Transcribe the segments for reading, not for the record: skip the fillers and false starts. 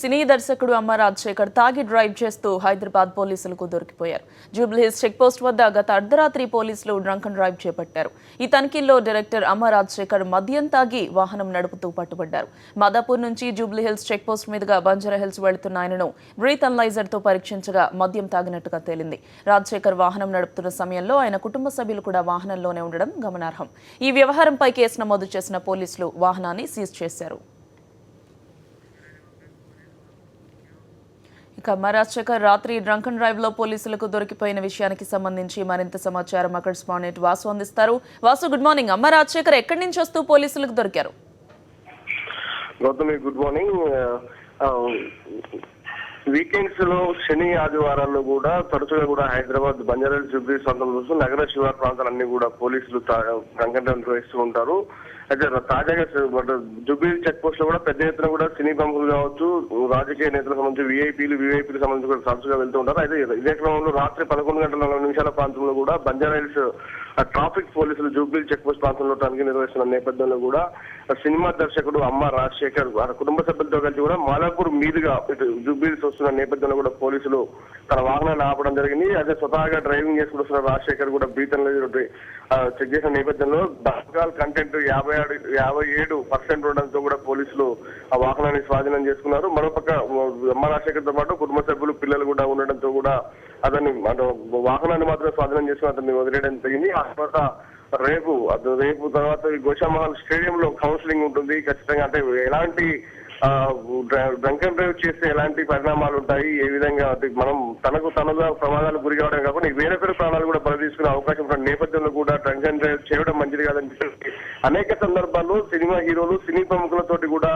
సినీ దర్శకుడు అమ్మ రాజశేఖర్ తాగి డ్రైవ్ చేస్తూ హైదరాబాద్ పోలీసులకు దొరికిపోయారు. జూబ్లీహిల్స్ చెక్ పోస్ట్ వద్ద గత అర్ధరాత్రి పోలీసులు డ్రంక్ అండ్ డ్రైవ్ చేపట్టారు. ఈ తనిఖీల్లో డైరెక్టర్ అమ్మ రాజశేఖర్ మద్యం తాగి వాహనం నడుపుతూ పట్టుబడ్డారు. మాదాపూర్ నుంచి జూబ్లీహిల్స్ చెక్ పోస్ట్ మీదుగా బంజారాహిల్స్ వెళుతున్న ఆయనను బ్రీత్ అనలైజర్ తో పరీక్షించగా మద్యం తాగినట్టుగా తేలింది. రాజశేఖర్ వాహనం నడుపుతున్న సమయంలో ఆయన కుటుంబ సభ్యులు కూడా వాహనంలోనే ఉండడం గమనార్హం. ఈ వ్యవహారంపై కేసు నమోదు చేసిన పోలీసులు వాహనాన్ని సీజ్ చేశారు. ఇక రాజశేఖర్ రాత్రి డ్రంక్ అండ్ డ్రైవ్ లో పోలీసులకు దొరికిపోయిన విషయానికి సంబంధించి మరింత సమాచారం మా కరెస్పాండెంట్ వాసు అందిస్తారు. Vasu, good morning. అమ్మ రాజశేఖర్ ఎక్కడి నుంచి వస్తూ పోలీసులకు దొరికారు? Gautami, good morning. వీకెండ్స్ లో శని ఆదివారాల్లో కూడా తరచుగా కూడా హైదరాబాద్ బంజారాహిల్స్ జూబ్లీ ప్రాంతం నగర శివారు ప్రాంతాలన్నీ కూడా పోలీసులు డ్రంక్ అండ్ డ్రైవ్ నిర్వహిస్తూ ఉంటారు. అయితే తాజాగా జూబ్లీ చెక్ పోస్ట్ లో కూడా పెద్ద ఎత్తున కూడా సినీ ప్రముఖులు కావచ్చు, రాజకీయ నేతలకు సంబంధించి వీఐపీలకు సంబంధించి కూడా తరచుగా వెళ్తూ ఉంటారు. అయితే ఇదే క్రమంలో రాత్రి 11:40 ప్రాంతంలో కూడా బంజారాహిల్స్ ట్రాఫిక్ పోలీసులు జూబ్లీ చెక్ పోస్ట్ ప్రాంతంలో తనిఖీ నిర్వహిస్తున్న నేపథ్యంలో కూడా సినిమా దర్శకుడు అమ్మ రాజశేఖర్ కుటుంబ సభ్యులతో కలిసి కూడా మాదాపూర్ మీదుగా జూబ్లీహిల్స్ వస్తున్న నేపథ్యంలో కూడా పోలీసులు తన వాహనాన్ని ఆపడం జరిగింది. అదే స్వతహాగా డ్రైవింగ్ చేసుకుని వస్తున్న రాజశేఖర్ కూడా బ్రీత్ అనలైజర్ చెక్ చేసిన నేపథ్యంలో ఆల్కహాల్ కంటెంట్ 57% ఉండడంతో కూడా పోలీసులు ఆ వాహనాన్ని స్వాధీనం చేసుకున్నారు. మరోపక్క అమ్మ రాజశేఖర్ తో పాటు కుటుంబ సభ్యులు పిల్లలు కూడా ఉండడంతో కూడా అతన్ని వాహనాన్ని మాత్రం స్వాధీనం చేసుకుని అతన్ని వదిలేయడం జరిగింది. ఆ తర్వాత రేపు తర్వాత గోషామహల్ స్టేడియంలో కౌన్సిలింగ్ ఉంటుంది. ఖచ్చితంగా అంటే ఎలాంటి డ్రంక్ అండ్ డ్రైవ్ చేస్తే ఎలాంటి పరిణామాలు ఉంటాయి, ఏ విధంగా మనం తనగా ప్రమాదాలకు గురి కావడం కాకుండా వేరొకరి ప్రాణాలు కూడా బలి తీసుకునే అవకాశం ఉన్న నేపథ్యంలో కూడా డ్రంక్ అండ్ డ్రైవ్ చేయడం మంచిది కాదని చెప్పి అనేక సందర్భాల్లో సినిమా హీరోలు, సినీ ప్రముఖులతోటి కూడా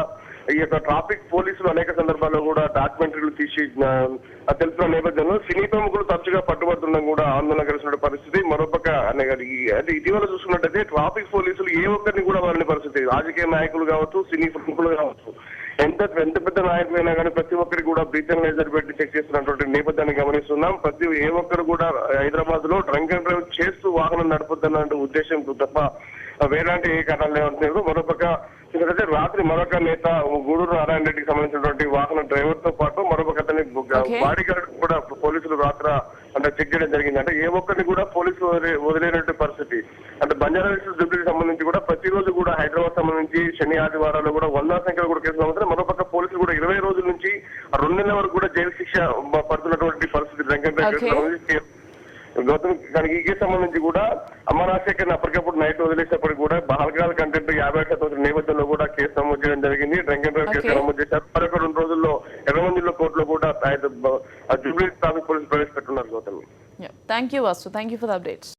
ఈ యొక్క ట్రాఫిక్ పోలీసులు అనేక సందర్భాల్లో కూడా డాక్యుమెంటరీలు తీసి తెలుపుతున్న నేపథ్యంలో సినీ ప్రముఖులు తరచుగా పట్టుబడుతుండడం కూడా ఆందోళన కలిసిన పరిస్థితి. మరోపక్క అంటే ఇటీవల చూసుకున్నట్టయితే ట్రాఫిక్ పోలీసులు ఏ ఒక్కరిని కూడా వదిలిన పరిస్థితి. రాజకీయ నాయకులు కావచ్చు, సినీ ప్రముఖులు కావచ్చు, ఎంత పెద్ద నాయకులైనా కానీ ప్రతి ఒక్కరికి కూడా బ్రీత్ అనలైజర్ పెట్టి చెక్ చేస్తున్నటువంటి నేపథ్యాన్ని గమనిస్తున్నాం. ఏ ఒక్కరు కూడా హైదరాబాద్ లో డ్రంక్ అండ్ డ్రైవ్ చేస్తూ వాహనం నడుపుతున్న ఉద్దేశం తప్ప వేలాంటి ఏ కారణాలు లేవంటున్నారు. మరోపక్క ఎందుకంటే రాత్రి మరొక నేత గూడూరు నారాయణ రెడ్డికి సంబంధించినటువంటి వాహన డ్రైవర్ తో పాటు మరొక అతని బాడీ గార్డ్ కూడా పోలీసులు రాత్రి అంటే చెక్ చేయడం జరిగింది. అంటే ఏ ఒక్కరిని కూడా పోలీసులు వదిలేనటువంటి పరిస్థితి. అంటే బంజారాహిల్స్ జూబ్లీకి సంబంధించి కూడా ప్రతిరోజు కూడా హైదరాబాద్ సంబంధించి శని ఆదివారాల్లో కూడా 100 సంఖ్యలో కూడా కేసులు అవుతాయి. మరోపక్క పోలీసులు కూడా 20 రోజుల నుంచి 2 నెలల వరకు కూడా జైలు శిక్ష పడుతున్నటువంటి పరిస్థితి డ్రంక్ అండ్ డ్రైవ్. గౌతమ్, దానికి ఈ కేసు సంబంధించి కూడా అమ్మ రాజశేఖర్ అప్పటికప్పుడు నైట్ వదిలేసినప్పటికీ కూడా ఆల్కహాల్ కంటెంట్ 50% నేపథ్యంలో కూడా కేసు నమోదు చేయడం జరిగింది. డ్రంక్ అండ్ డ్రైవ్ కేసు నమోదు చేశారు. మరొక 2 రోజుల్లో ఎర్రమంజిల్లో కోర్టులో కూడా జూబ్లీ ట్రాఫిక్ పోలీసులు ప్రవేశపెట్టున్నారు. Gautam, thank you Vasu, thank you for the updates.